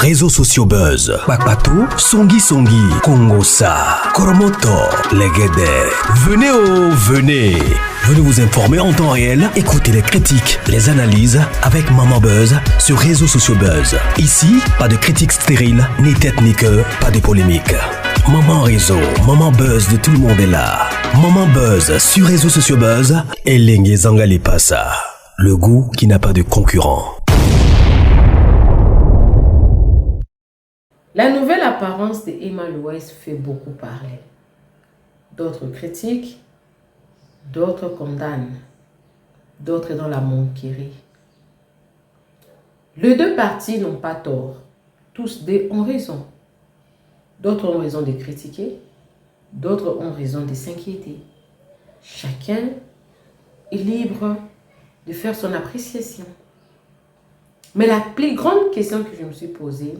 réseaux sociaux buzz. Bakpatou, Songi Songi, Kongosa, Koromoto, Legede. Venez. Venez vous informer en temps réel. Écoutez les critiques, les analyses avec Maman Buzz sur réseaux sociaux buzz. Ici, pas de critiques stériles, ni tête ni queue, pas de polémique. Maman réseau, Maman Buzz de tout le monde est là. Maman Buzz sur réseaux sociaux buzz et Lengue Zangali Passa. Le goût qui n'a pas de concurrent. La nouvelle apparence de Emma Louès fait beaucoup parler. D'autres critiquent, d'autres condamnent, d'autres dans la moquerie. Les deux parties n'ont pas tort. Tous deux ont raison. D'autres ont raison de critiquer, d'autres ont raison de s'inquiéter. Chacun est libre de faire son appréciation. Mais la plus grande question que je me suis posée,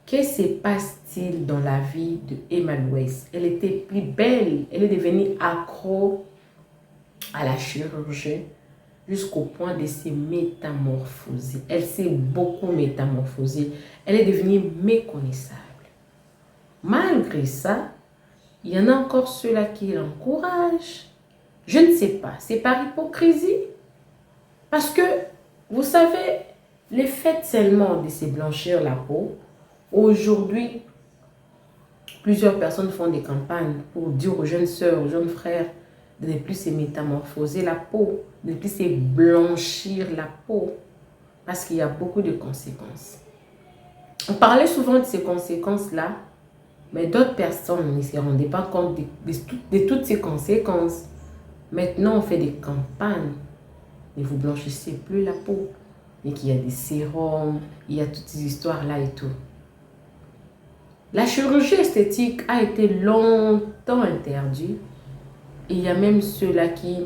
qu'est-ce qui se passe-t-il dans la vie de Emma Louès? Elle était plus belle, elle est devenue accro à la chirurgie jusqu'au point de se métamorphoser. Elle s'est beaucoup métamorphosée. Elle est devenue méconnaissable. Malgré ça, il y en a encore ceux-là qui l'encouragent. Je ne sais pas, c'est par hypocrisie. Parce que, vous savez, le fait seulement de se blanchir la peau, aujourd'hui, plusieurs personnes font des campagnes pour dire aux jeunes sœurs, aux jeunes frères de ne plus se métamorphoser la peau, de ne plus se blanchir la peau, parce qu'il y a beaucoup de conséquences. On parlait souvent de ces conséquences-là, mais d'autres personnes ne se rendaient pas compte de toutes ces conséquences. Maintenant, on fait des campagnes, et vous blanchissez plus la peau, et qu'il y a des sérums, il y a toutes ces histoires-là et tout. La chirurgie esthétique a été longtemps interdite. Et il y a même ceux-là qui,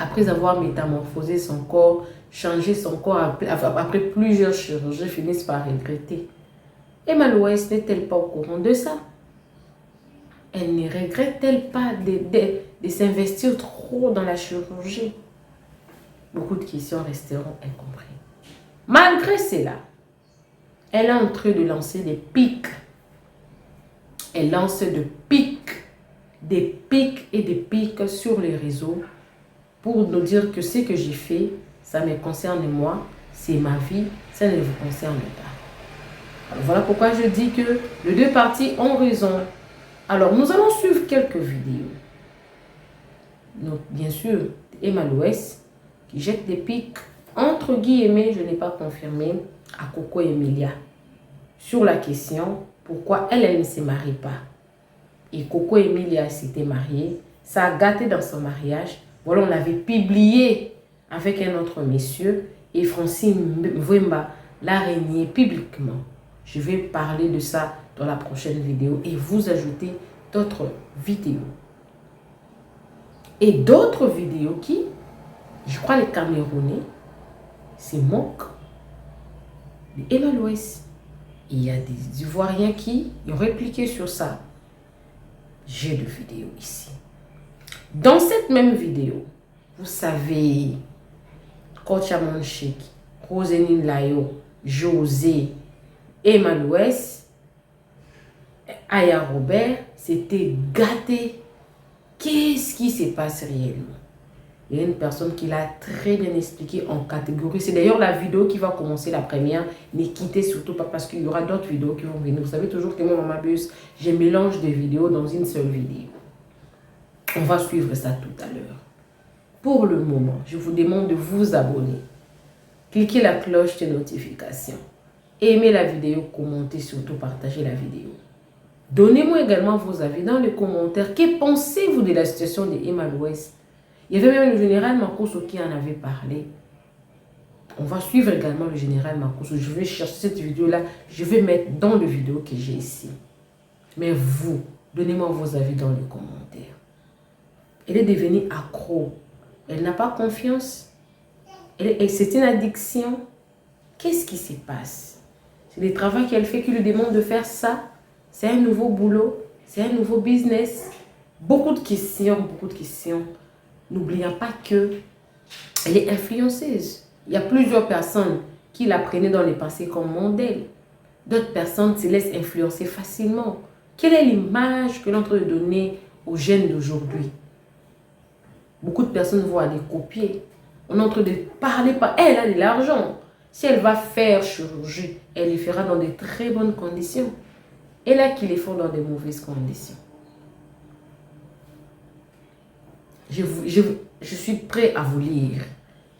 après avoir métamorphosé son corps, changé son corps après plusieurs chirurgies, finissent par regretter. Emma Louès n'est-elle pas au courant de ça? Elle ne regrette-t-elle pas de s'investir trop dans la chirurgie? Beaucoup de questions resteront incomprises. Malgré cela, elle est en train de lancer des pics. Elle lance des pics et des pics sur les réseaux pour nous dire que ce que j'ai fait, ça me concerne moi, c'est ma vie, ça ne vous concerne pas. Alors voilà pourquoi je dis que les deux parties ont raison. Alors nous allons suivre quelques vidéos. Donc, bien sûr, Emma Louès qui jette des pics, entre guillemets, je n'ai pas confirmé, à Coco Emilia sur la question pourquoi elle ne se marie pas. Et Coco Emilia s'était mariée, ça a gâté dans son mariage. Voilà, on l'avait publié avec un autre monsieur et Francine Mvemba l'a renié publiquement. Je vais parler de ça dans la prochaine vidéo et vous ajouter d'autres vidéos. Et d'autres vidéos qui, je crois les Camerounais, se moquent de Emma Louès. Il y a des Ivoiriens qui ont répliqué sur ça. J'ai de vidéos ici. Dans cette même vidéo, vous savez, Coach Amon Cheikh, Roséline Layo, José, Emma Louès, Aya Robert, c'était gâté. Qu'est-ce qui se passe réellement? Il y a une personne qui l'a très bien expliqué en catégorie. C'est d'ailleurs la vidéo qui va commencer la première. Ne quittez surtout pas parce qu'il y aura d'autres vidéos qui vont venir. Vous savez toujours que moi, Maman Buzz, je mélange des vidéos dans une seule vidéo. On va suivre ça tout à l'heure. Pour le moment, je vous demande de vous abonner. Cliquez la cloche de notification. Aimez la vidéo, commentez, surtout partagez la vidéo. Donnez-moi également vos avis dans les commentaires. Que pensez-vous de la situation de Emma Louès? Il y avait même le général Makosso qui en avait parlé. On va suivre également le général Makosso. Je vais chercher cette vidéo-là. Je vais mettre dans la vidéo que j'ai ici. Mais vous, donnez-moi vos avis dans les commentaires. Elle est devenue accro. Elle n'a pas confiance. C'est une addiction. Qu'est-ce qui se passe? C'est le travail qu'elle fait qui lui demande de faire ça. C'est un nouveau boulot. C'est un nouveau business. Beaucoup de questions, beaucoup de questions. N'oublions pas qu'elle est influenceuse. Il y a plusieurs personnes qui la prenaient dans les passés comme modèle. D'autres personnes se laissent influencer facilement. Quelle est l'image que l'on est en train de donner aux jeunes d'aujourd'hui? Beaucoup de personnes vont aller copier. On est en train de parler par elle, a de l'argent. Si elle va faire chirurgie, elle le fera dans de très bonnes conditions. Et là, qui les font dans de mauvaises conditions. Je suis prêt à vous lire.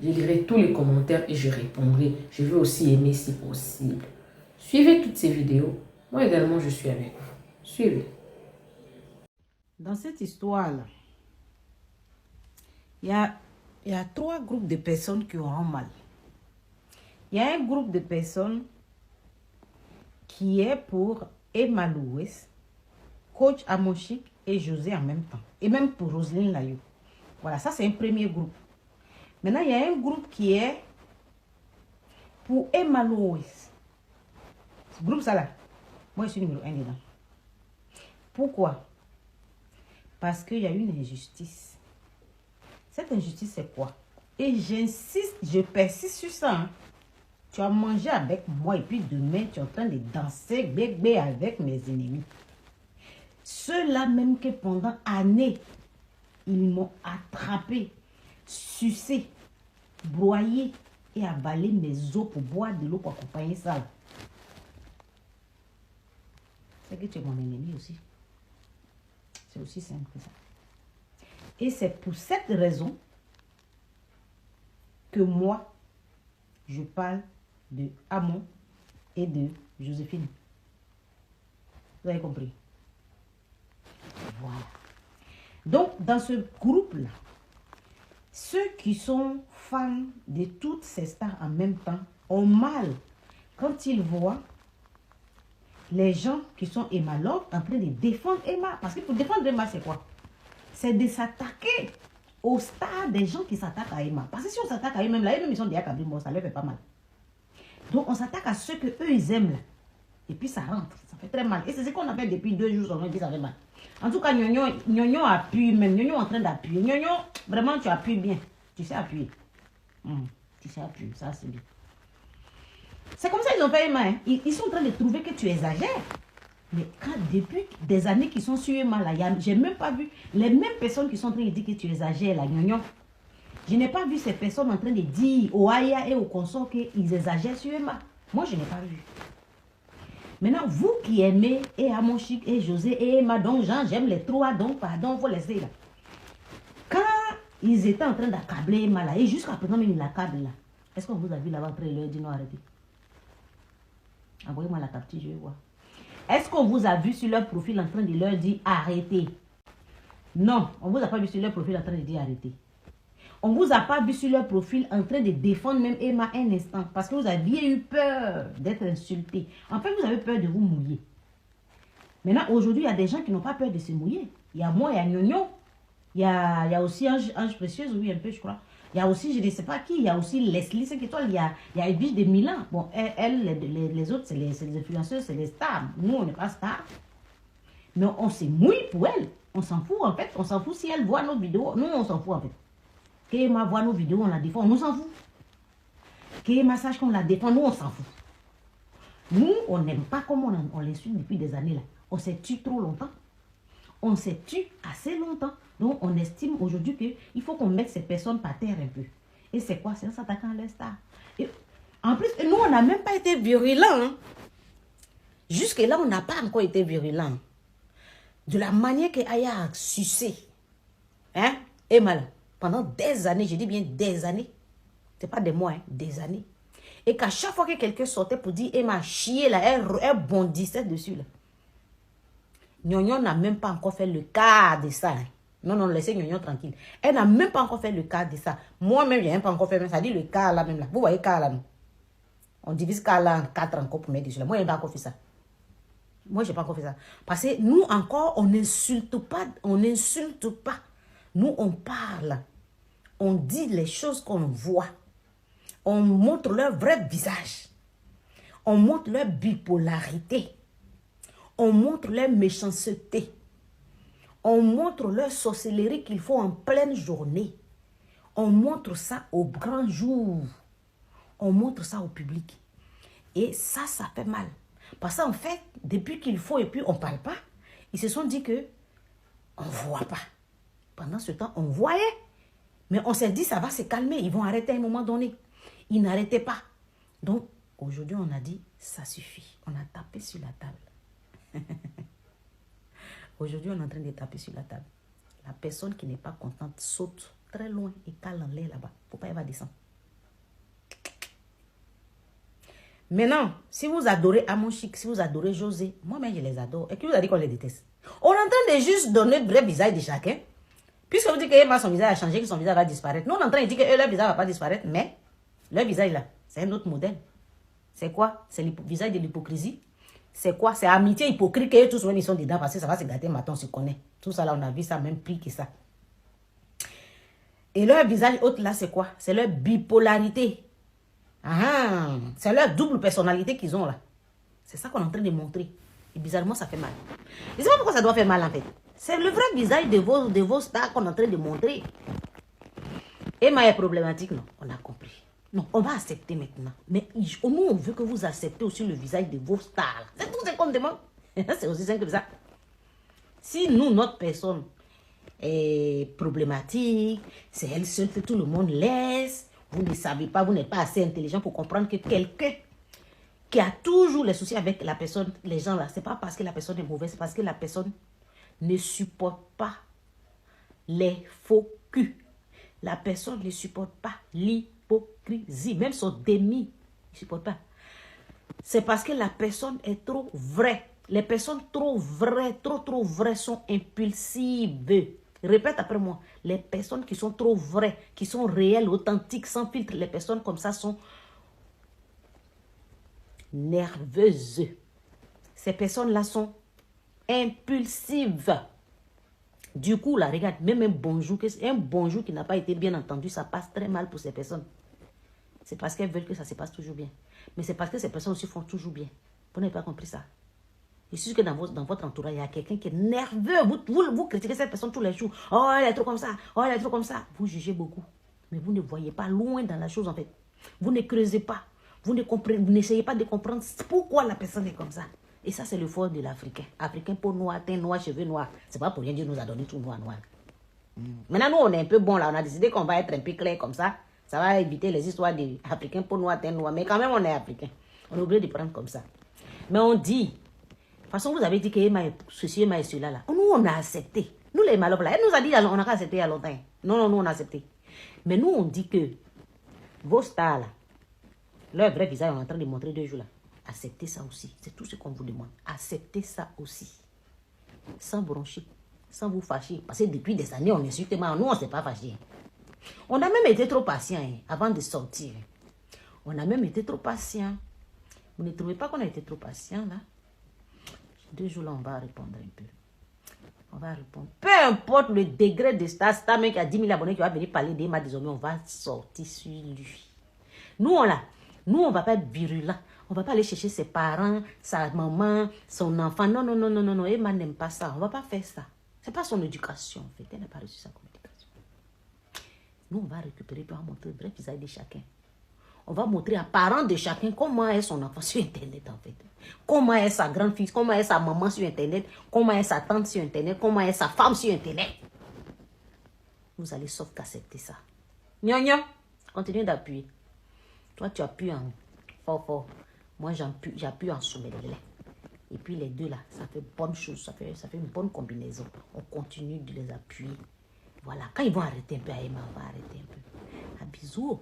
Je lirai tous les commentaires et je répondrai. Je veux aussi aimer si possible. Suivez toutes ces vidéos. Moi également, je suis avec vous. Suivez. Dans cette histoire-là, il y a 3 groupes de personnes qui auront mal. Il y a un groupe de personnes qui est pour Emma Louis, Coach Amoshik et José en même temps. Et même pour Roselyne Layou. Voilà, ça c'est un premier groupe. Maintenant, il y a un groupe qui est pour Emma Louis. Ce groupe, ça là, moi je suis numéro 1 dedans. Pourquoi? Parce qu'il y a une injustice. Cette injustice, c'est quoi? Et j'insiste, je persiste sur ça. Hein. Tu as mangé avec moi et puis demain, tu es en train de danser bébé avec mes ennemis. Ceux-là même que pendant années, ils m'ont attrapé, sucé, broyé et avalé mes os pour boire de l'eau pour accompagner ça. C'est que tu es mon ennemi aussi. C'est aussi simple que ça. Et c'est pour cette raison que moi, je parle de Amon et de Joséphine. Vous avez compris? Voilà. Donc, dans ce groupe-là, ceux qui sont fans de toutes ces stars en même temps ont mal quand ils voient les gens qui sont Emma Love en train de défendre Emma. Parce que pour défendre Emma, c'est quoi? C'est de s'attaquer aux stars des gens qui s'attaquent à Emma. Parce que si on s'attaque à eux-mêmes, là, eux-mêmes, ils sont déjà câblés, ça leur fait pas mal. Donc, on s'attaque à ceux que eux ils aiment, là. Et puis, ça rentre. Ça fait très mal. Et c'est ce qu'on a fait depuis 2 jours, on dit ça fait mal. En tout cas, Nyonyo appuie même. Nyonyo est en train d'appuyer. Nyonyo, vraiment, tu appuies bien. Tu sais appuyer. Tu sais appuyer, ça, c'est bien. C'est comme ça qu'ils ont fait Emma. Hein. Ils sont en train de trouver que tu exagères. Mais quand depuis des années qu'ils sont sur Emma, là, j'ai même pas vu les mêmes personnes qui sont en train de dire que tu exagères, là, Nyonyo. Je n'ai pas vu ces personnes en train de dire aux Aya et aux consorts qu'ils exagèrent sur Emma. Moi, je n'ai pas vu. Maintenant, vous qui aimez et Amonchik et José et Emma, donc Jean, j'aime les 3, donc pardon, vous laissez là. Quand ils étaient en train d'accabler Emma là, et jusqu'à présent même ils l'accablent là, est-ce qu'on vous a vu là-bas après leur dit non, arrêtez? Envoyez-moi la capture, je vais voir. Est-ce qu'on vous a vu sur leur profil en train de leur dire arrêtez? Non, on ne vous a pas vu sur leur profil en train de dire arrêtez. On ne vous a pas vu sur leur profil en train de défendre même Emma un instant. Parce que vous aviez eu peur d'être insulté. En fait, vous avez peur de vous mouiller. Maintenant, aujourd'hui, il y a des gens qui n'ont pas peur de se mouiller. Il y a moi, il y a Nyonyo. Il y a aussi Ange Précieuse, oui, un peu, je crois. Il y a aussi, je ne sais pas qui, il y a aussi Leslie 5 étoiles. Il y a Edwige de Milan. Bon, les autres, c'est les influenceurs, c'est les stars. Nous, on n'est pas stars. Mais on se mouille pour elle. On s'en fout, en fait. On s'en fout si elle voit nos vidéos. Nous, on s'en fout, en fait. Qu'Emma voit nos vidéos, on la défend, on s'en fout. Qu'Emma sache qu'on la défend, nous, on s'en fout. Nous, on n'aime pas comme on les suit depuis des années là. On s'est tué trop longtemps. On s'est tué assez longtemps. Donc, on estime aujourd'hui qu'il faut qu'on mette ces personnes par terre un peu. Et c'est quoi? C'est en s'attaquant à leur star. Et en plus, nous, on n'a même pas été virulents. Hein. Jusque-là, on n'a pas encore été virulents. De la manière que Aya a sucé. Hein? Emma là. Pendant des années, je dis bien des années. Ce n'est pas des mois, hein, des années. Et qu'à chaque fois que quelqu'un sortait pour dire Emma chier là, elle bondissait dessus là. Nyonyo n'a même pas encore fait le cas de ça. Hein. Non, non, laissez Nyonyo tranquille. Elle n'a même pas encore fait le cas de ça. Moi-même, je n'ai même pas encore fait, ça dit le cas là même là. Vous voyez cas là, non? On divise cas là en 4 encore pour mettre dessus là. Moi, je n'ai pas encore fait ça. Moi, je n'ai pas encore fait ça. Parce que nous encore, on n'insulte pas. On n'insulte pas. Nous, on parle. On dit les choses qu'on voit. On montre leur vrai visage. On montre leur bipolarité. On montre leur méchanceté. On montre leur sorcellerie qu'il faut en pleine journée. On montre ça au grand jour. On montre ça au public. Et ça fait mal. Parce qu'en fait, depuis qu'il faut et puis on ne parle pas, ils se sont dit que on ne voit pas. Pendant ce temps, on voyait. Mais on s'est dit, ça va se calmer. Ils vont arrêter à un moment donné. Ils n'arrêtaient pas. Donc, aujourd'hui, on a dit, ça suffit. On a tapé sur la table. Aujourd'hui, on est en train de taper sur la table. La personne qui n'est pas contente saute très loin et cale en l'air là-bas. Faut pas, elle va descendre. Maintenant, si vous adorez Amon Chic, si vous adorez José, moi-même je les adore. Et qui vous a dit qu'on les déteste? On est en train de juste donner le vrai visage de chacun. Puisque vous dites que Emma, son visage a changé, que son visage va disparaître. Nous, on est en train de dire que leur visage ne va pas disparaître, mais leur visage là, c'est un autre modèle. C'est quoi? C'est le visage de l'hypocrisie. C'est quoi? C'est amitié hypocrite que tous ils sont dedans parce que ça va se gâter, maintenant on se connaît. Tout ça là, on a vu ça même pire que ça. Et leur visage autre là, c'est quoi? C'est leur bipolarité. Ah, c'est leur double personnalité qu'ils ont là. C'est ça qu'on est en train de montrer. Et bizarrement, ça fait mal. Je ne sais pas pourquoi ça doit faire mal en fait. C'est le vrai visage de vos stars qu'on est en train de montrer. Emma est problématique, non? On a compris. Non, on va accepter maintenant. Mais nous, on veut que vous acceptez aussi le visage de vos stars. C'est tout ce qu'on demande. C'est aussi simple que ça. Si nous, notre personne est problématique, c'est elle seule que tout le monde laisse, vous ne savez pas, vous n'êtes pas assez intelligent pour comprendre que quelqu'un qui a toujours les soucis avec la personne, les gens là, c'est pas parce que la personne est mauvaise, c'est parce que la personne ne supporte pas les faux culs. La personne ne supporte pas l'hypocrisie. Même son déni ne supporte pas. C'est parce que la personne est trop vraie. Les personnes trop vraies, trop vraies sont impulsives. Répète après moi. Les personnes qui sont trop vraies, qui sont réelles, authentiques, sans filtre, les personnes comme ça sont nerveuses. Ces personnes-là sont impulsives. Du coup, là, regarde, même un bonjour qui n'a pas été bien entendu, ça passe très mal pour ces personnes. C'est parce qu'elles veulent que ça se passe toujours bien. Mais c'est parce que ces personnes aussi font toujours bien. Vous n'avez pas compris ça. Je suis sûr que dans votre entourage, il y a quelqu'un qui est nerveux. Vous critiquez cette personne tous les jours. Oh, elle est trop comme ça. Oh, elle est trop comme ça. Vous jugez beaucoup. Mais vous ne voyez pas loin dans la chose, en fait. Vous ne creusez pas. Vous n'essayez pas de comprendre pourquoi la personne est comme ça. Et ça, c'est le fort de l'Africain. Africain, peau noire, teint noir, cheveux noirs. C'est pas pour rien Dieu nous a donné tout noir. Maintenant, nous, on est un peu bon là. On a décidé qu'on va être un peu clair comme ça. Ça va éviter les histoires des Africains, peau noire, teint noir. Mais quand même, on est Africain. On est obligé de prendre comme ça. Mais on dit, de toute façon, vous avez dit que Emma est ceci, Emma est celui-là. Là. Nous, on a accepté. Nous, les malobes là, elle nous a dit, on a accepté il y a longtemps. Non, nous, on a accepté. Mais nous, on dit que vos stars là, leur vrai visage, on est en train de montrer 2 jours là. Acceptez ça aussi. C'est tout ce qu'on vous demande. Acceptez ça aussi. Sans broncher. Sans vous fâcher. Parce que depuis des années, on insulte. Nous, on ne s'est pas fâché. On a même été trop patient avant de sortir. On a même été trop patient. Vous ne trouvez pas qu'on a été trop patient là? 2 jours là, on va répondre un peu. On va répondre. Peu importe le degré de star mec qui a 10 000 abonnés qui va venir parler d'Emma désormais, on va sortir sur lui. Nous, on va pas être virulent. On ne va pas aller chercher ses parents, sa maman, son enfant. Non. Emma n'aime pas ça. On ne va pas faire ça. Ce n'est pas son éducation, en fait. Elle n'a pas reçu ça comme éducation. Nous, on va récupérer pour montrer le vrai visage de chacun. On va montrer à parents de chacun comment est son enfant sur Internet, en fait. Comment est sa grande-fille, comment est sa maman sur Internet, comment est sa tante sur Internet, comment est sa femme sur Internet. Vous allez sauf qu'accepter ça. Gna, continue d'appuyer. Toi, tu appuies en fort. Moi, j'appuie en sommet. Et puis les deux là, ça fait bonne chose, ça fait une bonne combinaison. On continue de les appuyer. Voilà, quand ils vont arrêter un peu, Emma va arrêter un peu. Un bisou.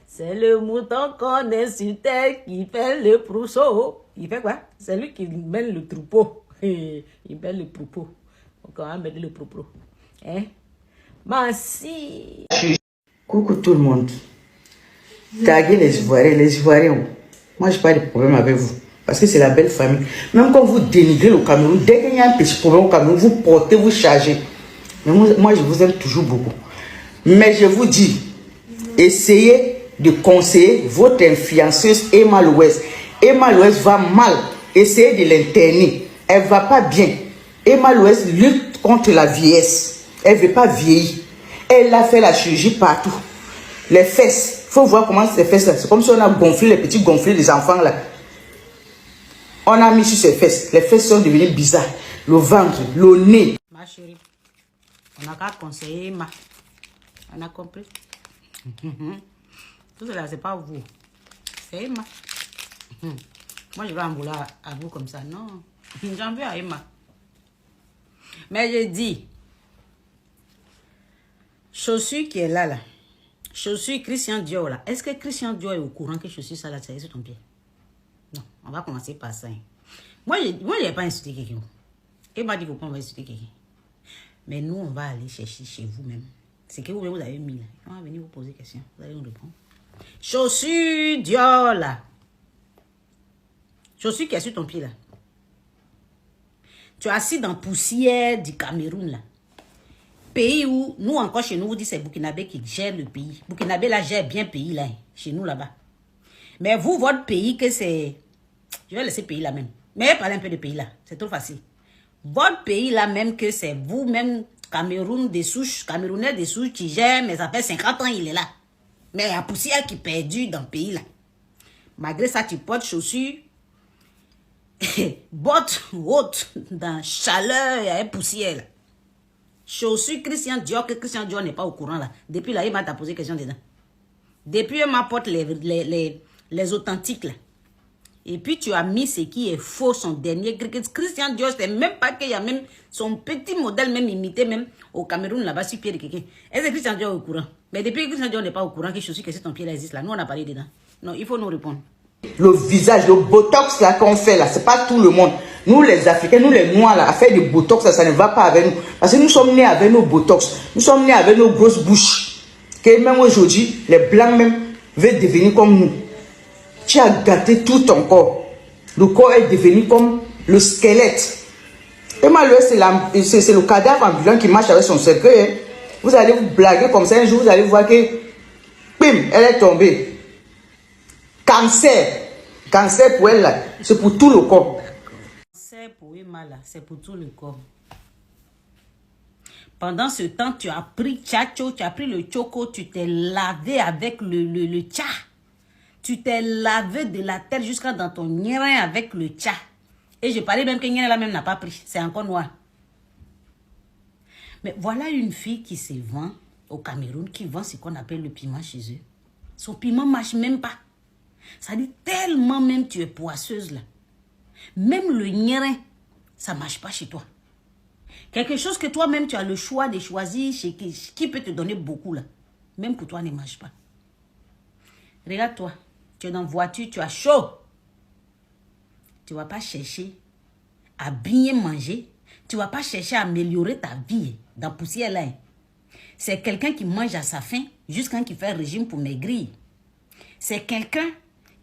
C'est le mouton qu'on insultait qui fait le prousseau. Il fait quoi? C'est lui qui mène le troupeau. Il mène le troupeau. Donc on va mettre le propos. Hein? Merci. Coucou tout le monde. Taguez les Ivoiriens. Moi, je n'ai pas de problème avec vous. Parce que c'est la belle famille. Même quand vous dénigrez le Cameroun, dès qu'il y a un petit problème au Cameroun, vous portez, vous chargez. Mais moi, je vous aime toujours beaucoup. Mais je vous dis, essayez de conseiller votre influenceuse Emma Louès. Emma Louès va mal. Essayez de l'interner. Elle ne va pas bien. Emma Louès lutte contre la vieillesse. Elle ne veut pas vieillir. Elle a fait la chirurgie partout. Les fesses. Il faut voir comment ces fesses là. C'est comme si on a gonflé les petits gonflés des enfants là. On a mis sur ses fesses. Les fesses sont devenues bizarres. Le ventre, le nez. Ma chérie, on n'a qu'à conseiller ma. On a compris. Tout cela, c'est pas vous. C'est Emma. Moi, je vais en vouloir à vous comme ça. Non, j'en veux à Emma. Mais je dis, chaussure qui est là. Chaussure Christian Dior là. Est-ce que Christian Dior est au courant que chaussure ça là, c'est sur ton pied? Non, on va commencer par ça. Moi, je n'ai pas insulté quelqu'un. Emma dit qu'on va insulter quelqu'un. Mais nous, on va aller chercher chez vous-même. C'est que vous avez mis là. On va venir vous poser des questions. Vous allez nous répondre. Chaussure Dior là. Chaussure qui est sur ton pied là. Tu es assis dans la poussière du Cameroun là. Pays où, nous encore chez nous, vous dites c'est Burkinabé qui gère le pays. Burkinabé là gère bien le pays là. Chez nous là-bas. Mais vous, votre pays que c'est... Je vais laisser le pays là même. Mais parlez un peu de pays là. C'est trop facile. Votre pays là même que c'est vous-même, Cameroun des souches, Camerounais des souches qui gère, mais ça fait 50 ans il est là. Mais il y a la poussière qui est perdue dans le pays là. Malgré ça, tu portes chaussures, bottes hautes, dans la chaleur, il y a une poussière là. Chaussures Christian Dior, que Christian Dior n'est pas au courant là. Depuis là, il m'a posé question dedans. Depuis, il m'apporte les authentiques là. Et puis tu as mis ce qui est faux, son dernier. Christian Dior, c'est même pas qu'il y a même son petit modèle même imité même au Cameroun là-bas sur pied de quelqu'un. Est-ce que Christian Dior est au courant? Mais depuis que Christian Dior n'est pas au courant que chaussures que c'est ton pied là existe là, nous on a parlé dedans. Non, il faut nous répondre. Le visage, le botox là qu'on fait là, c'est pas tout le monde. Nous les Africains, nous les Noirs là, à faire du botox là, ça ne va pas avec nous. Parce que nous sommes nés avec nos botox. Nous sommes nés avec nos grosses bouches. Que même aujourd'hui, les Blancs même veulent devenir comme nous. Tu as gâté tout ton corps. Le corps est devenu comme le squelette. Et malheureusement, c'est le cadavre ambulant qui marche avec son cercueil. Hein. Vous allez vous blaguer comme ça, un jour vous allez voir que, bim, elle est tombée. Cancer. Cancer pour elle, là, c'est pour tout le corps. Cancer pour Emma, là, c'est pour tout le corps. Pendant ce temps, tu as pris tchacho, tu as pris le choco, tu t'es lavé avec le tcha. Tu t'es lavé de la tête jusqu'à dans ton nyerin avec le tcha. Et je parlais même que nyerin là même n'a pas pris. C'est encore noir. Mais voilà une fille qui se vend au Cameroun, qui vend ce qu'on appelle le piment chez eux. Son piment ne marche même pas. Ça dit tellement même tu es poisseuse là. Même le nyerin, ça ne marche pas chez toi. Quelque chose que toi-même tu as le choix de choisir chez qui peut te donner beaucoup là. Même pour toi ne marche pas. Regarde-toi. Tu es dans la voiture, tu as chaud. Tu ne vas pas chercher à bien manger. Tu ne vas pas chercher à améliorer ta vie dans la poussière là. C'est quelqu'un qui mange à sa faim jusqu'à qui fait un régime pour maigrir. C'est quelqu'un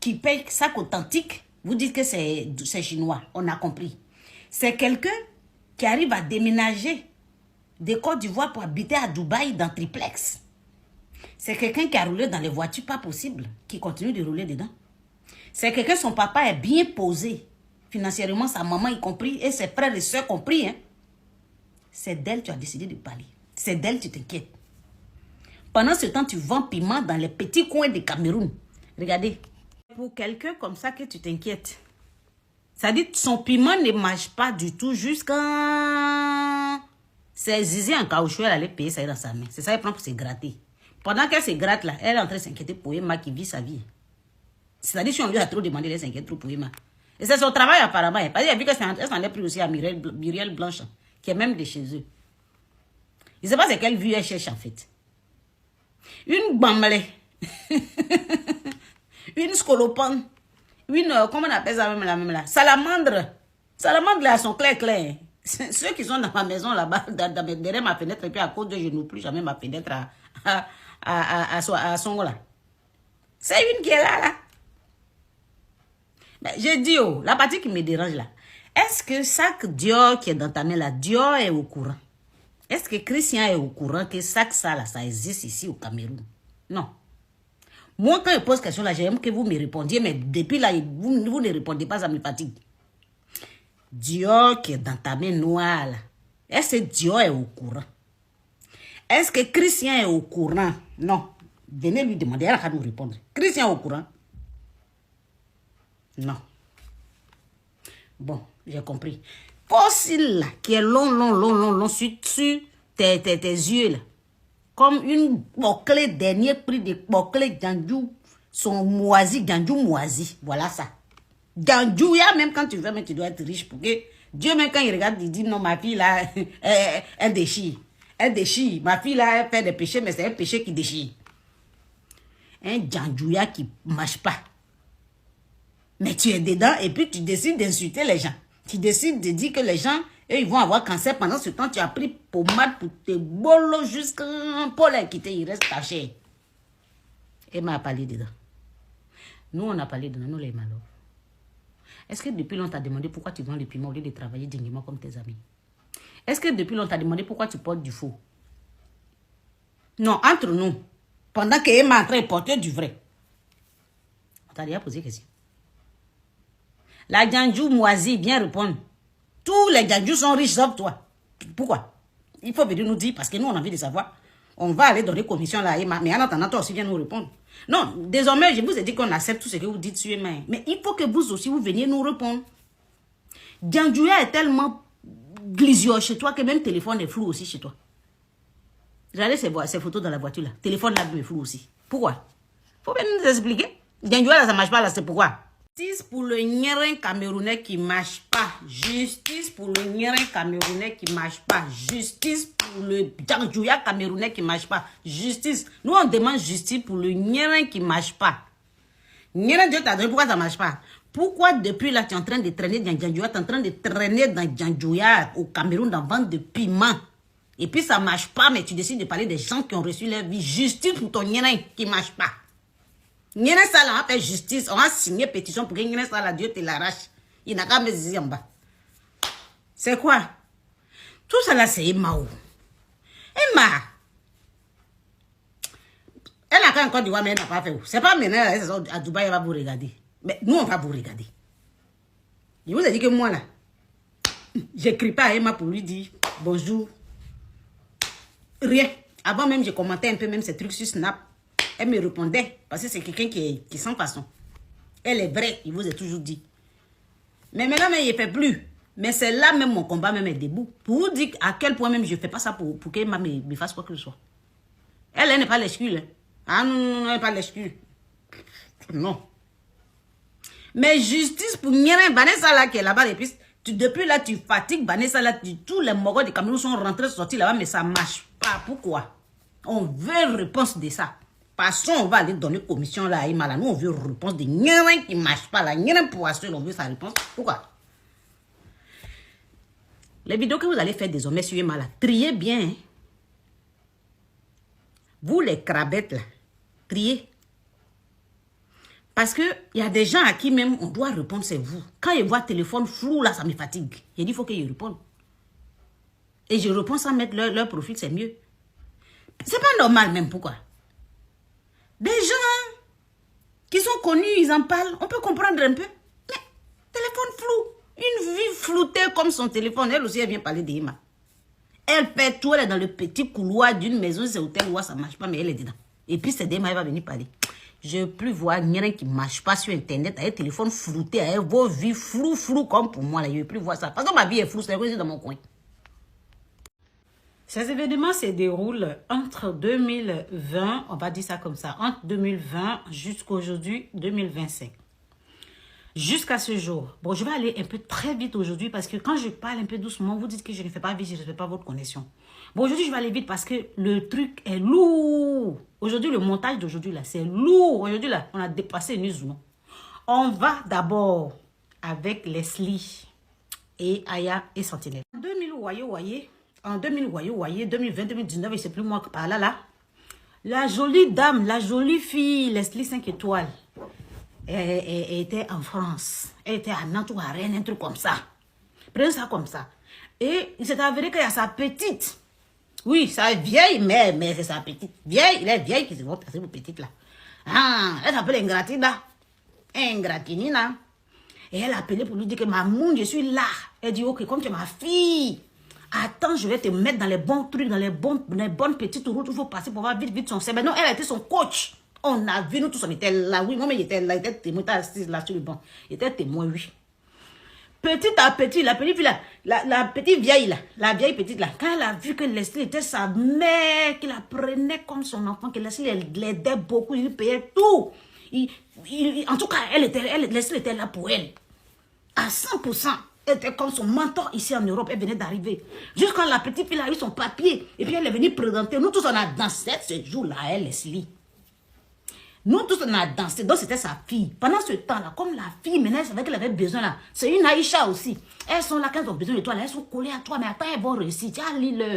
qui paye sac authentique. Vous dites que c'est chinois. On a compris. C'est quelqu'un qui arrive à déménager de Côte d'Ivoire pour habiter à Dubaï dans triplex. C'est quelqu'un qui a roulé dans les voitures pas possible, qui continue de rouler dedans. C'est quelqu'un, son papa est bien posé, financièrement, sa maman y compris, et ses frères et soeurs compris. Hein? C'est d'elle que tu as décidé de parler. C'est d'elle que tu t'inquiètes. Pendant ce temps, tu vends piment dans les petits coins de Cameroun. Regardez. Pour quelqu'un comme ça que tu t'inquiètes, ça dit que son piment ne marche pas du tout jusqu'à... C'est Zizi en caoutchouc, elle allait payer ça dans sa main. C'est ça, elle prend pour se gratter. Pendant qu'elle se gratte là, elle est en train de s'inquiéter pour Emma qui vit sa vie. C'est-à-dire si on lui a trop demandé, elle s'inquiète trop pour Emma. Et c'est son travail apparemment. Parce qu'elle a vu qu'elle s'en est pris aussi à Muriel Blanche, qui est même de chez eux. Je ne sais pas c'est quelle vue elle cherche en fait. Une bamblée. Une scolopone. Une, comment on appelle ça même là? Salamandre. Salamandre là, elles sont claires. Ceux qui sont dans ma maison là-bas, derrière ma fenêtre, et puis à cause de je n'ouvre plus jamais ma fenêtre à son là. C'est une qui est là. Mais je dis, oh, la partie qui me dérange là. Est-ce que sac Dior qui est dans ta main là, Dior est au courant? Est-ce que Christian est au courant que sac ça là, ça existe ici au Cameroun? Non. Moi, quand je pose question là, j'aime que vous me répondiez, mais depuis là, vous ne répondez pas, ça me fatigue. Dior qui est dans ta main noire là. Est-ce que Dior est au courant? Est-ce que Christian est au courant? Non. Venez lui demander, elle va nous répondre. Christian est au courant? Non. Bon, j'ai compris. Fossile là, qui est long sur tes yeux là. Comme une bouclée, dernier prix de bouclée Ganjou, son moisi, Ganjou moisi. Voilà ça. Ganjou, même quand tu veux, mais tu dois être riche pour que Dieu, même quand il regarde, il dit non, ma fille là, elle déchire. Elle déchire. Ma fille là, elle fait des péchés, mais c'est un péché qui déchire. Un Ganjouya qui ne marche pas. Mais tu es dedans et puis tu décides d'insulter les gens. Tu décides de dire que les gens, eux, ils vont avoir cancer. Pendant ce temps, tu as pris pommade pour tes bolos jusqu'à pour les quitter. Il reste caché. Emma a parlé dedans. Nous, on a parlé dedans, nous les malheurs. Est-ce que depuis longtemps, on t'a demandé pourquoi tu vends le piment au lieu de travailler dignement comme tes amis? Est-ce que depuis longtemps, on t'a demandé pourquoi tu portes du faux? Non, entre nous, pendant que Emma est en train de porter du vrai, on t'a déjà posé question. La Ganjou moisie, viens répondre. Tous les Ganjous sont riches sauf toi. Pourquoi? Il faut venir nous dire, parce que nous, on a envie de savoir. On va aller dans les commissions là, Emma, mais en attendant, toi aussi, viens nous répondre. Non, désormais, je vous ai dit qu'on accepte tout ce que vous dites sur Emma. Mais il faut que vous aussi, vous veniez nous répondre. Ganjouya est tellement glisieux chez toi que même le téléphone est flou aussi chez toi. Regardez ces photos dans la voiture là. Le téléphone là est flou aussi. Pourquoi? Faut bien nous expliquer. Ganjouya là, ça marche pas là, c'est pourquoi? Justice pour le Nyérin camerounais qui marche pas. Justice pour le Nyérin camerounais qui marche pas. Justice pour le Ganjouya camerounais qui marche pas. Justice. Nous, on demande justice pour le Nyérin qui marche pas. Nyérin, Dieu t'a donné, pourquoi ça marche pas? Pourquoi depuis là, tu es en train de traîner dans Ganjouya, tu es en train de traîner dans Ganjouya au Cameroun dans vente de piment. Et puis ça marche pas, mais tu décides de parler des gens qui ont reçu leur vie. Justice pour ton Nyérin qui marche pas. Nyérin Sala, on a fait justice, on a signé pétition pour que Nyérin Sala, Dieu te l'arrache. Il n'a qu'à me dire en bas. C'est quoi? Tout ça là, c'est Emma. Emma. Elle n'a qu'à encore dire, mais elle n'a pas fait. C'est pas maintenant, à Dubaï, elle va vous regarder. Mais nous, on va vous regarder. Je vous ai dit que moi là, j'écris pas à Emma pour lui dire bonjour. Rien. Avant même, je commentais un peu même ces trucs sur Snap. Elle me répondait, parce que c'est quelqu'un qui est sans façon. Elle est vraie, il vous a toujours dit. Mais maintenant, il ne fait plus. Mais c'est là même mon combat même est debout. Pour vous dire à quel point même je ne fais pas ça pour qu'elle me fasse quoi que ce soit. Elle n'est pas l'excuse. Ah non, elle n'est pas l'excuse. Non. Mais justice pour Nyérin, Vanessa là qui est là-bas, et puis depuis là tu fatigues Vanessa là, tous les Mogos de Cameroun sont rentrés, sortis là-bas, mais ça ne marche pas. Pourquoi? On veut réponse de ça. Passons, on va aller donner commission là à Emma. Nous, on veut réponse de Nyérin qui ne marche pas là. Nyérin poisson, on veut sa réponse. Pourquoi? Les vidéos que vous allez faire désormais sur Emma là, triez bien. Hein? Vous les crabettes là, triez. Parce qu'il y a des gens à qui même on doit répondre, c'est vous. Quand ils voient téléphone flou là, ça me fatigue. J'ai dit, il faut qu'ils répondent. Et je réponds sans mettre leur profil, c'est mieux. C'est pas normal même, pourquoi? Des gens qui sont connus, ils en parlent, on peut comprendre un peu. Mais téléphone flou, une vie floutée comme son téléphone, elle aussi elle vient parler d'Emma. Elle fait tout, elle est dans le petit couloir d'une maison, c'est hôtel où ça ne marche pas, mais elle est dedans. Et puis c'est d'Emma, elle va venir parler. Je ne veux plus voir rien qui ne marche pas sur Internet, avec un téléphone flouté, avec vos vies flou comme pour moi. Là. Je ne veux plus voir ça. Parce que ma vie est floue, c'est dans mon coin. Ces événements se déroulent entre 2020, on va dire ça comme ça, entre 2020 jusqu'aujourd'hui 2025. Jusqu'à ce jour. Bon, je vais aller un peu très vite aujourd'hui parce que quand je parle un peu doucement, vous dites que je ne fais pas vite, je ne respecte pas votre connexion. Bon, aujourd'hui, je vais aller vite parce que le truc est lourd. Aujourd'hui, le montage d'aujourd'hui, là, c'est lourd. Aujourd'hui, là, on a dépassé une zoom. On va d'abord avec Leslie et Aya et Sentinelle. En 2000, voyez. En 2000, 2020, 2019, et c'est plus moi qui parle là. La jolie dame, la jolie fille, Leslie 5 étoiles, elle était en France. Elle était à Nantes ou à Rennes, un truc comme ça. Prenez ça comme ça. Et il s'est avéré qu'il y a sa petite. Oui, sa vieille mère, mais c'est sa petite. Vieille, il est vieille qui se voit passer pour petite là. Ah, elle s'appelle Ingratina. Ingratinina. Et elle a appelé pour lui dire que maman, je suis là. Elle dit, ok, comme tu es ma fille. Attends, je vais te mettre dans les bons trucs, dans les bonnes petites routes où il faut passer pour voir vite son cerveau. Non, elle a été son coach. On a vu, nous tous, on était là. Oui, moi, mais il était là, il était témoin, il était assis là sur le banc. Il était témoin, oui. Petit à petit, la petite fille là, la petite vieille là, la vieille petite là, quand elle a vu que Leslie était sa mère, qu'il la prenait comme son enfant, que Leslie l'aidait beaucoup, il lui payait tout. En tout cas, Leslie était là pour elle. À 100%. Elle était comme son mentor ici en Europe, elle venait d'arriver. Jusqu'à la petite fille a eu son papier, et puis elle est venue présenter. Nous tous, on a dansé ce jour-là, elle, Leslie. Nous tous, on a dansé, donc c'était sa fille. Pendant ce temps-là, comme la fille, maintenant, elle savait qu'elle avait besoin là. C'est une Aïcha aussi. Elles sont là quand elles ont besoin de toi, là, elles sont collées à toi, mais attends, elles vont réussir. Tiens, lis-le.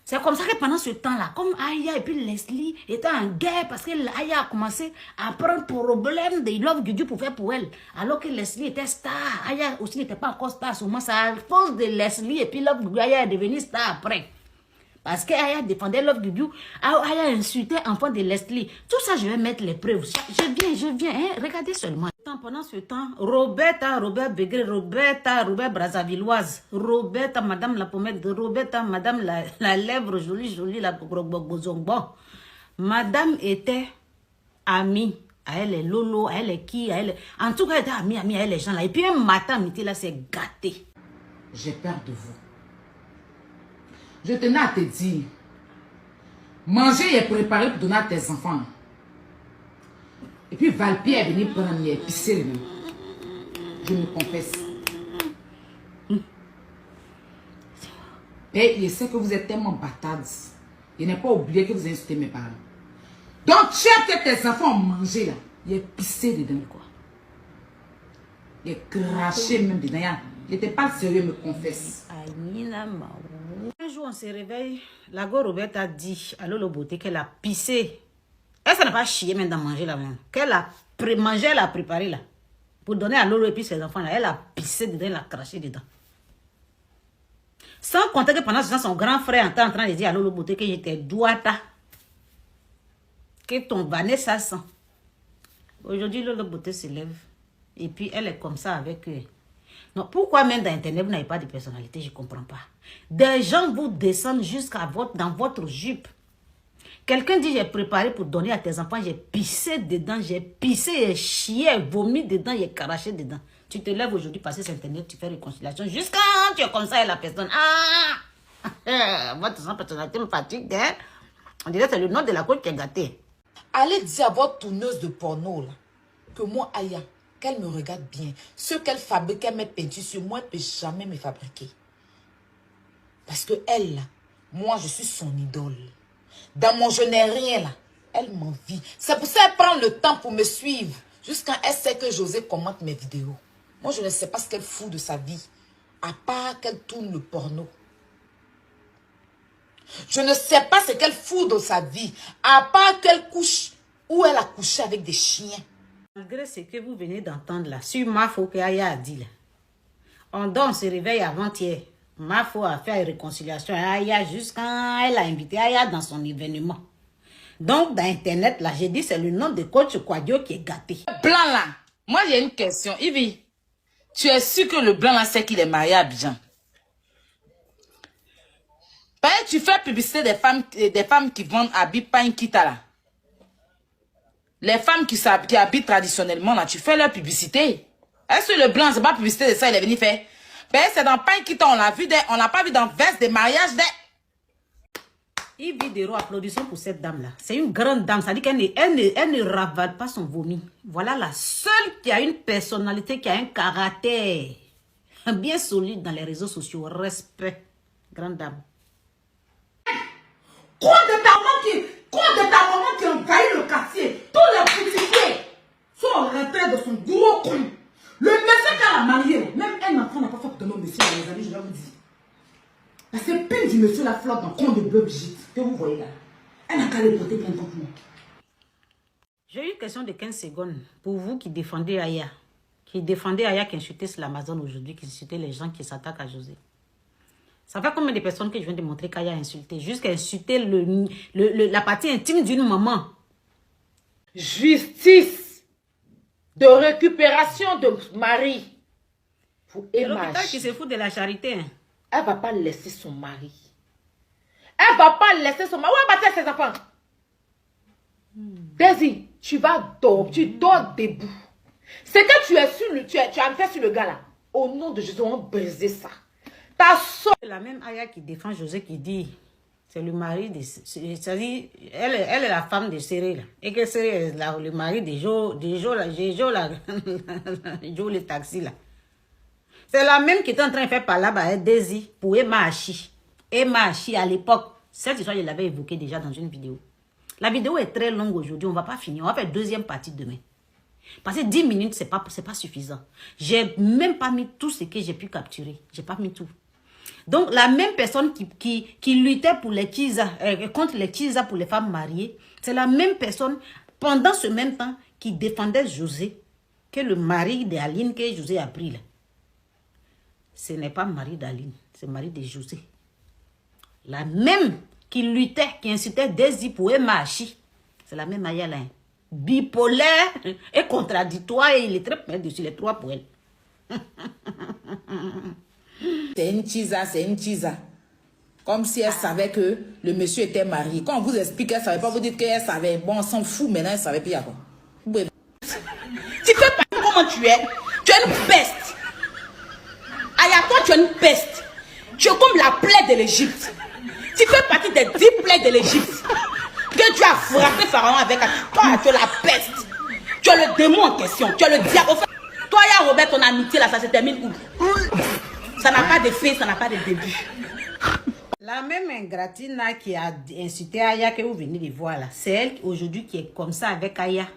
C'est comme ça que pendant ce temps-là, comme Aya et puis Leslie étaient en guerre parce que Aya a commencé à prendre problème de Love Gudu pour faire pour elle. Alors que Leslie était star. Aya aussi n'était pas encore star. Seulement, c'est à cause de Leslie et puis Love Gudu, Aya est devenue star après. Parce que Aya défendait Love Gudu, Aya insultait enfant de Leslie. Tout ça, je vais mettre les preuves. Je viens, hein? Regardez seulement. Pendant ce temps, Robert Begré, Robert Brazzavilloise, Roberta, Madame la pommette, Roberta, Madame la lèvre jolie, la bozongbo. Madame était amie. À elle est Lolo, à elle est qui, à elle. En tout cas, elle était amie à elle les gens là. Et puis un matin, Miti là, s'est gâté. J'ai peur de vous. Je tenais à te dire, manger est préparé pour donner à tes enfants. Et puis Valpierre est venu prendre mes épiceries. Je me confesse. Et je sais que vous êtes tellement bâtards. Je n'ai pas oublié que vous insultez mes parents. Donc tu as que tes enfants ont mangé là. Il est pissé dedans quoi. Il est craché même dedans. Il n'était pas sérieux, me confesse. Un jour, on se réveille, la go Robert a dit à Lolo Beauté qu'elle a pissé. Elle, ça n'a pas chié même dans manger là même. Qu'elle a mangé, elle a préparé là. Pour donner à Lolo et puis ses enfants là. Elle a pissé dedans, elle a craché dedans. Sans compter que pendant ce temps, son grand frère était en train de dire à Lolo Beauté que j'étais douata. Que ton Vanessa sent. Aujourd'hui, Lolo Beauté se lève. Et puis, elle est comme ça avec eux. Non, pourquoi même dans Internet, vous n'avez pas de personnalité, je ne comprends pas. Des gens vous descendent jusqu'à dans votre jupe. Quelqu'un dit, j'ai préparé pour donner à tes enfants, j'ai pissé dedans, j'ai pissé, j'ai chié, j'ai vomi dedans, j'ai craché dedans. Tu te lèves aujourd'hui, passer sur Internet, tu fais réconciliation, jusqu'à tu es comme ça et la personne, votre personnalité me fatigue, hein? On dirait que c'est le nom de la côte qui est gâté. Allez dire à votre tourneuse de porno là, que moi, Aya, qu'elle me regarde bien. Ce qu'elle fabrique, elle met peinture sur moi, elle ne peut jamais me fabriquer. Parce que elle, là, moi, je suis son idole. Dans mon je n'ai rien, là, elle m'envie. C'est pour ça qu'elle prend le temps pour me suivre. Jusqu'à elle sait que José commente mes vidéos. Moi, je ne sais pas ce qu'elle fout de sa vie. À part qu'elle tourne le porno. Je ne sais pas ce qu'elle fout de sa vie. À part qu'elle couche ou elle a couché avec des chiens. Malgré ce que vous venez d'entendre là, sur Mafo que Aya a dit là, on se réveille avant-hier. Mafo a fait une réconciliation à Aya jusqu'à elle a invité Aya dans son événement. Donc dans Internet là, j'ai dit c'est le nom de coach Kouadio qui est gâté. Blanc là, moi j'ai une question. Ivy, tu es sûr que le blanc là sait qu'il est marié à Abidjan? Parce que tu fais publicité des femmes qui vendent habits Pankita là. Les femmes qui habitent traditionnellement, là, tu fais leur publicité. Est-ce que le blanc, c'est pas publicité de ça, il est venu faire? Ben, c'est dans Pankita, on l'a vu, on l'a pas vu dans veste des mariages Yves Vidéro, applaudissons pour cette dame-là. C'est une grande dame, ça dit qu'elle ne ravale pas son vomi. Voilà la seule qui a une personnalité, qui a un caractère bien solide dans les réseaux sociaux. Respect, grande dame. Quoi de ta maman qui envahit le quartier? Tous les boutiquiers sont rentrés de son gros con. Le monsieur qu'elle a marié, même un enfant n'a pas fait pour donner au monsieur, les amis, je vais vous dire. Parce que pile du monsieur la flotte dans le compte de Bob Gite, que vous voyez là, elle n'a qu'à les porter plein contre moi. J'ai une question de 15 secondes pour vous qui défendez Aya. Qui insultait sur l'Amazon aujourd'hui, qui insultait les gens qui s'attaquent à José. Ça fait combien de personnes que je viens de montrer qu'Aya a insulté? Jusqu'à insulter la partie intime d'une maman. Justice de récupération de mari. Pour C'est l'hôpital qui se fout de la charité. Hein. Elle ne va pas laisser son mari. Elle ne va pas laisser son mari. Où est battre ses enfants? Daisy, tu vas dormir. Tu dors debout. C'est que tu es sur tu as fait sur le gars là. Au nom de Jésus, on va briser ça. Ta soeur. La même Aya qui défend José qui dit, c'est le mari de... C'est-à-dire, elle est la femme de Séré, là. Et que Séré est le mari de Jo, le taxi, là. C'est la même qui est en train de faire par là-bas, hein, Daisy, pour Emma Hachi. Emma Hachi, à l'époque, cette histoire, je l'avais évoquée déjà dans une vidéo. La vidéo est très longue aujourd'hui, on ne va pas finir. On va faire deuxième partie demain. Parce que 10 minutes, ce n'est pas suffisant. Je n'ai même pas mis tout ce que j'ai pu capturer. Je n'ai pas mis tout. Donc, la même personne qui luttait pour les Kiza, contre les Kiza pour les femmes mariées, c'est la même personne, pendant ce même temps, qui défendait José, que le mari d'Aline que José a pris là. Ce n'est pas mari d'Aline, c'est mari de José. La même qui luttait, qui incitait Daisy pour Emma Hachi. C'est la même Aya là. Hein. Bipolaire et contradictoire et il est très près dessus les trois pour elle. C'est une chisa. Comme si elle savait que le monsieur était marié. Quand on vous explique qu'elle ne savait pas, vous dites qu'elle savait. Bon, on s'en fout, maintenant elle ne savait plus à quoi. Tu fais pas comment tu es. Tu es une peste. Aya, toi, tu es une peste. Tu es comme la plaie de l'Égypte. Tu fais partie des 10 plaies de l'Égypte. Que tu as frappé Pharaon avec. Toi, tu es la peste. Tu es le démon en question. Tu es le diable. Toi et Robert, ton amitié là, ça se termine où? Ça n'a pas de fin, ça n'a pas de début. La même ingratina qui a incité Aya que vous venez de voir là, c'est elle aujourd'hui qui est comme ça avec Aya.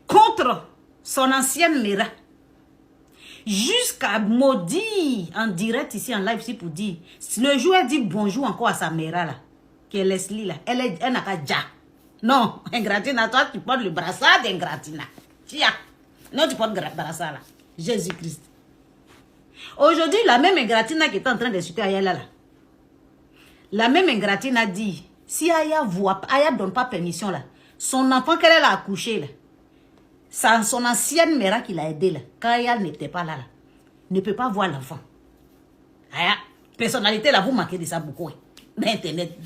Contre son ancienne Mera. Jusqu'à maudire en direct ici en live ici pour dire, le jour elle dit bonjour encore à sa Mera là, qui est Leslie là, elle n'a pas déjà. Non, ingratina, toi tu portes le brassard d'ingratina. Tiens, non tu portes le brassard là, Jésus-Christ. Aujourd'hui, la même ingratina qui est en train d'insulter Aya là, la même ingratina dit, si Aya ne donne pas permission là, son enfant qu'elle a accouché là, son ancienne mère qui l'a aidé là, quand Aya n'était pas là, ne peut pas voir l'enfant. Aya, personnalité là, vous manquez de ça beaucoup. L'internet,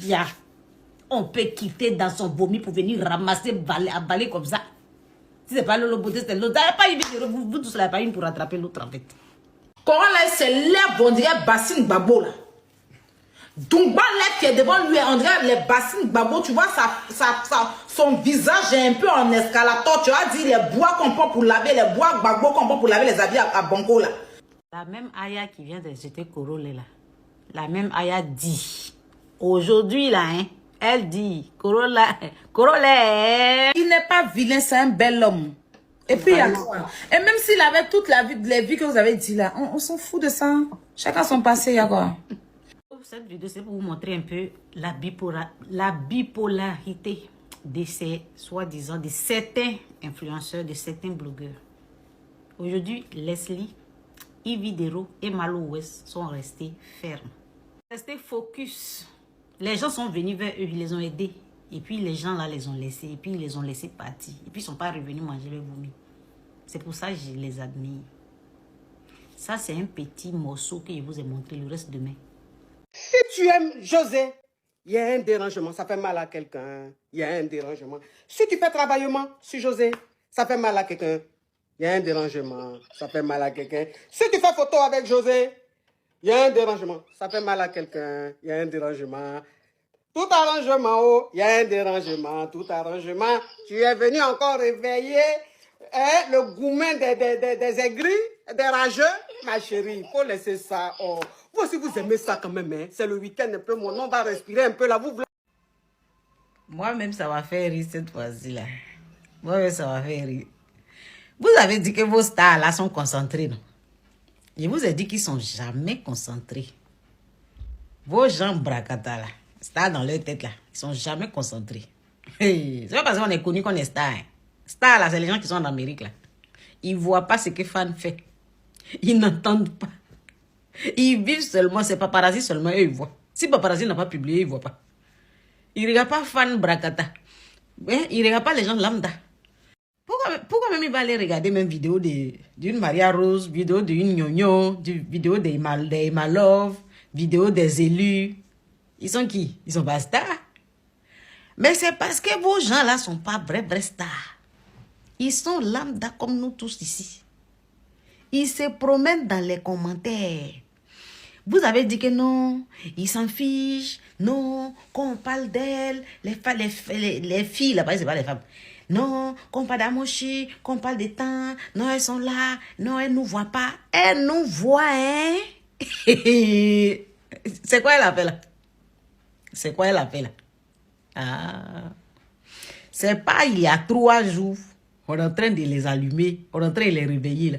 on peut quitter dans son vomi pour venir ramasser, avaler comme ça. Si c'est pas le beauté, c'est l'autre. Vous tous n'avez pas une pour rattraper l'autre en fait. Quand là, c'est l'herbe, on dirait Bassine Babo là. Donc, l'herbe qui est devant lui, on dirait les Bassine Babo, tu vois, son visage est un peu en escalator. Tu as dit les bois qu'on prend pour laver, les bois Babo qu'on prend pour laver les habits à Banco là. La même Aya qui vient de jeter Korole là, la même Aya dit, aujourd'hui là, hein, elle dit, Korole, il n'est pas vilain, c'est un bel homme. Et puis, et même s'il avait toute les vies que vous avez dit là, on s'en fout de ça. Chacun son passé, il y a quoi. Cette vidéo, c'est pour vous montrer un peu la bipolarité de ces, soi-disant, de certains influenceurs, de certains blogueurs. Aujourd'hui, Leslie, Yves Dero et Malo West sont restés fermes. Restés focus. Les gens sont venus vers eux, ils les ont aidés. Et puis les gens là les ont laissés. Et puis ils les ont laissés partir. Et puis ils ne sont pas revenus manger leur vomi. C'est pour ça que je les admire. Ça c'est un petit morceau que je vous ai montré. Le reste demain. Si tu aimes José, il y a un dérangement. Ça fait mal à quelqu'un. Il y a un dérangement. Si tu fais travaillement sur José, ça fait mal à quelqu'un. Il y a un dérangement. Ça fait mal à quelqu'un. Si tu fais photo avec José, il y a un dérangement. Ça fait mal à quelqu'un. Il y a un dérangement. Tout arrangement, oh, il y a un dérangement, tout arrangement. Tu es venu encore réveiller le goumen des aigris, des rageux. Ma chérie, il faut laisser ça. Oh. Vous aussi, vous aimez ça quand même. Hein? C'est le week-end un peu, mon nom va respirer un peu là. Moi-même, ça va faire rire cette fois-ci là. Moi-même, ça va faire rire. Vous avez dit que vos stars là sont concentrés, non? Je vous ai dit qu'ils ne sont jamais concentrés. Vos gens bracata là. Stars dans leur tête là, ils sont jamais concentrés. C'est pas parce qu'on est connu qu'on est star. Hein. Star là, c'est les gens qui sont en Amérique là. Ils voient pas ce que Fan fait. Ils n'entendent pas. Ils vivent seulement, c'est paparazzi seulement, eux ils voient. Si paparazzi n'a pas publié, ils voient pas. Ils regardent pas Fan Bracata. Hein? Ils regardent pas les gens lambda. Pourquoi même il va aller regarder même vidéo d'une Maria Rose, vidéo d'une Nyonyo, vidéo des Malove, vidéo des élus. Ils sont qui? Ils sont pas stars. Mais c'est parce que vos gens là sont pas vrais stars. Ils sont lambda comme nous tous ici. Il se promène dans les commentaires. Vous avez dit que non, il s'en fiche. Non, quand on parle d'elle, les filles, là-bas, c'est pas les femmes. Non, quand on parle d'Amoshi, quand on parle des temps, non, elles sont là. Non, elles nous voient pas. Elles nous voient, hein? C'est quoi elle a fait là? C'est quoi elle a fait là? Ah. C'est pas il y a 3 jours, on est en train de les allumer, on est en train de les réveiller là.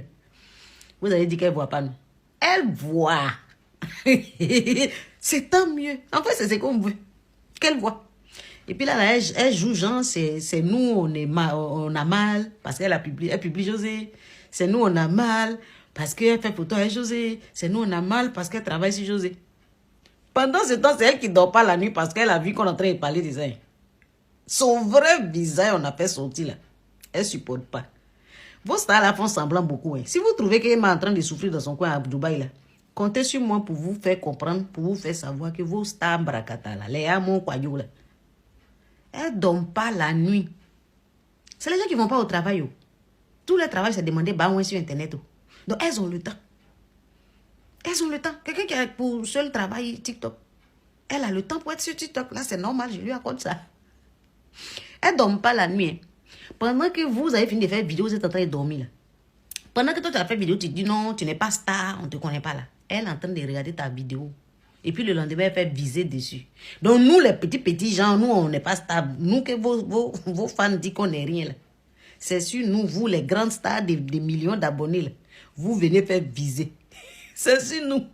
Vous avez dit qu'elle ne voit pas, non? Elle voit. C'est tant mieux. En fait, c'est ce qu'on veut. Qu'elle voit. Et puis là, elle joue genre, c'est nous, on a mal parce qu'elle publie José. C'est nous, on a mal parce qu'elle fait photo avec José. C'est nous, on a mal parce qu'elle travaille sur José. Pendant ce temps, c'est elle qui ne dort pas la nuit parce qu'elle a vu qu'on est en train de parler de ça. Son vrai visage, on a fait sortir là. Elle ne supporte pas. Vos stars là font semblant beaucoup. Hein. Si vous trouvez qu'elle est en train de souffrir dans son coin à Dubaï là, comptez sur moi pour vous faire comprendre, pour vous faire savoir que vos stars bracata là, les amons kwayo là, elles ne dorment pas la nuit. C'est les gens qui ne vont pas au travail. Oh. Tout le travail, c'est demander bah sur Internet. Oh. Donc elles ont le temps. Elles ont le temps. Quelqu'un qui a pour seul travail TikTok, elle a le temps pour être sur TikTok. Là, c'est normal, je lui accorde ça. Elle ne dort pas la nuit. Hein. Pendant que vous avez fini de faire vidéo, vous êtes en train de dormir. Là. Pendant que toi, tu as fait vidéo, tu te dis non, tu n'es pas star, on ne te connaît pas là. Elle est en train de regarder ta vidéo. Et puis le lendemain, elle fait viser dessus. Donc nous, les petits gens, nous, on n'est pas stable. Nous, que vos fans disent qu'on n'est rien là. C'est sur nous, vous, les grandes stars des millions d'abonnés là. Vous venez faire viser. C'est sur nous.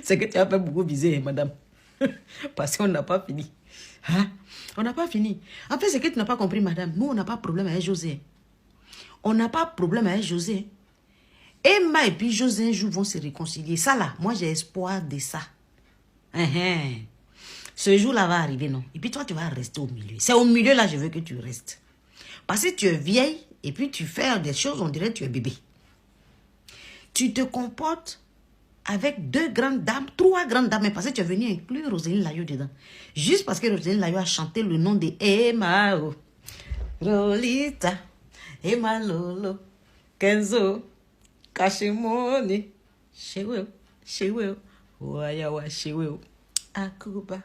C'est que tu as fait beaucoup viser, madame. Parce qu'on n'a pas fini. Hein? On n'a pas fini. En fait, c'est que tu n'as pas compris, madame. Nous, on n'a pas de problème avec José. On n'a pas de problème avec José. Emma et puis José un jour vont se réconcilier. Ça là, moi j'ai espoir de ça. Ce jour-là va arriver, non? Et puis toi, tu vas rester au milieu. C'est au milieu là, je veux que tu restes. Parce que tu es vieille et puis tu fais des choses, on dirait que tu es bébé. Tu te comportes avec 2 grandes dames, 3 grandes dames, parce que tu es venu inclure Roseline Layo dedans. Juste parce que Roseline Layo a chanté le nom de Emma, Rolita, Emma Lolo, Kenzo, Kashimoni, Shewe, Wayawa, Shewe, Akuba,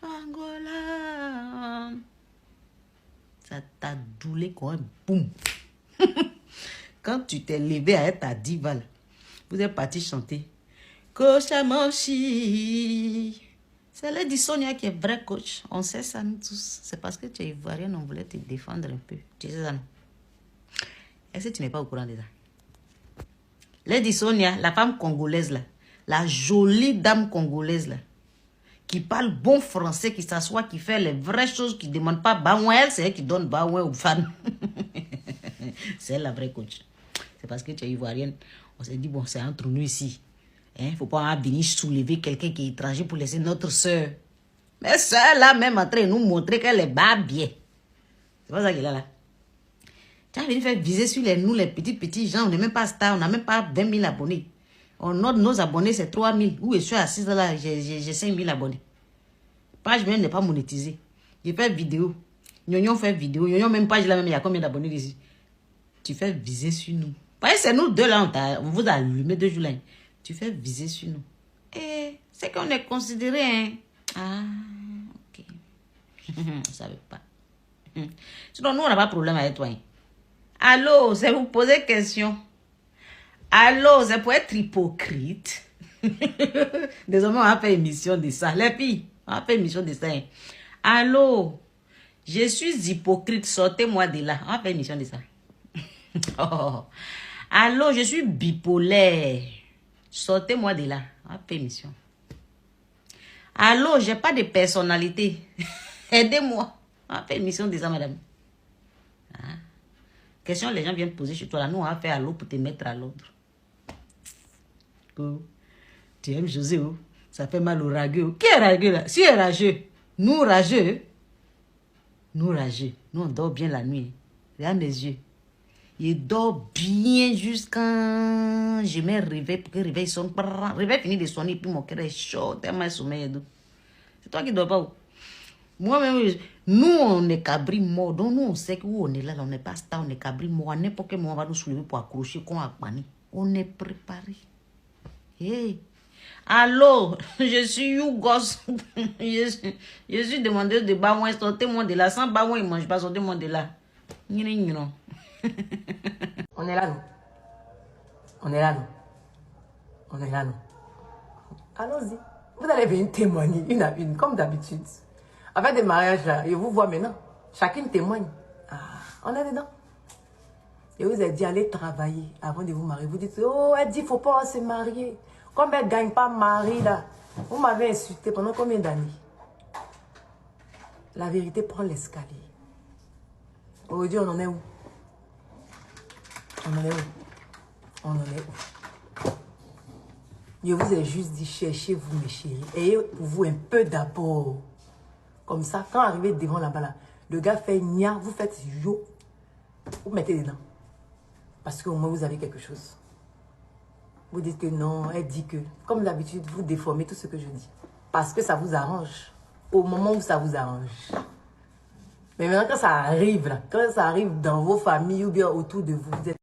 Angola. Ça t'a doulé comme un boum. Quand tu t'es levé à être ta diva, vous êtes parti chanter. Kochamoshi. C'est Lady Sonia qui est vrai coach. On sait ça, nous tous. C'est parce que tu es ivoirienne, on voulait te défendre un peu. Tu sais ça, non? Est-ce que tu n'es pas au courant de ça? Lady Sonia, la femme congolaise, là, la jolie dame congolaise, là, qui parle bon français, qui s'assoit, qui fait les vraies choses, qui ne demande pas baouin, c'est elle qui donne baouin aux fans. C'est elle la vraie coach. C'est parce que tu es ivoirienne. On s'est dit, bon, c'est entre nous ici. Il ne faut pas venir soulever quelqu'un qui est étranger pour laisser notre soeur. Mais soeur là, même en train de nous montrer qu'elle est bas bien. C'est pas ça qu'elle a là. Tu as venu faire viser sur nous, les petits gens. On n'est même pas star, on n'a même pas 20 000 abonnés. Nos abonnés, c'est 3 000. Où je suis assise là, j'ai 5 000 abonnés. Page même n'est pas monétisée. J'ai fait vidéo. Nyonyon fait vidéo. Nyonyon même page là, même il y a combien d'abonnés ici? Tu fais viser sur nous. Parce que c'est nous deux là, on vous a allumé 2 jours là. Tu fais viser sur nous. Et c'est qu'on est considéré, hein. Ah, ok. Je ne savais pas. Sinon, nous, on n'a pas de problème avec toi. Hein. Allô, c'est vous poser question. Allô, c'est pour être hypocrite. Désormais, on va faire émission de ça. Les filles, on va faire émission de ça. Hein. Allô, je suis hypocrite. Sortez-moi de là. On va faire émission de ça. Oh. Allô, je suis bipolaire. Sortez-moi de là. On va faire émission. Allô, j'ai pas de personnalité. Aidez-moi. On va faire émission de ça, madame. Hein? Question, les gens viennent poser chez toi là. Nous, on va faire allô pour te mettre à l'ordre. Oh. Tu aimes José, oh. Ça fait mal au rageux. Oh. Qui est rageux là? Si est rageux. Nous, rageux. Nous, rageux. Nous, on dort bien la nuit. Regarde mes yeux. Il dort bien jusqu'à... Je mets réveil pour que le réveil sonne. Réveil finit de sonner, puis mon cœur est chaud. Tellement sommeil. C'est toi qui ne dors pas. Où? Moi-même, nous, on est cabri mort. Donc, nous, on sait que où on est là, on n'est pas star, on est cabri mort. À n'importe quel moment, on va nous soulever pour accrocher, qu'on a pané. On est préparé. Hey. Allô, je suis Yougos. je suis demandeuse de Baouin. Sortez-moi de là. Sans Baouin, il ne mange pas. Sortez-moi de là. On est là, nous. On est là, nous. On est là, nous. Allons-y. Vous allez venir témoigner une à une, comme d'habitude. Avec des mariages là, je vous vois maintenant. Chacune témoigne. Ah, on est dedans. Et vous avez dit, allez travailler avant de vous marier. Vous dites, oh, elle dit, il ne faut pas se marier. Comme elle ne gagne pas mari là. Vous m'avez insulté pendant combien d'années? La vérité prend l'escalier. Aujourd'hui, on en est où? On en est où? On en est où? Je vous ai juste dit, cherchez-vous mes chéris. Ayez pour vous un peu d'abord. Comme ça, quand arrivez devant là-bas, là, le gars fait nia, vous faites yo, vous mettez dedans. Parce qu'au moins, vous avez quelque chose. Vous dites que non, elle dit que. Comme d'habitude, vous déformez tout ce que je dis. Parce que ça vous arrange. Au moment où ça vous arrange. Mais maintenant, quand ça arrive, là, quand ça arrive dans vos familles ou bien autour de vous, vous êtes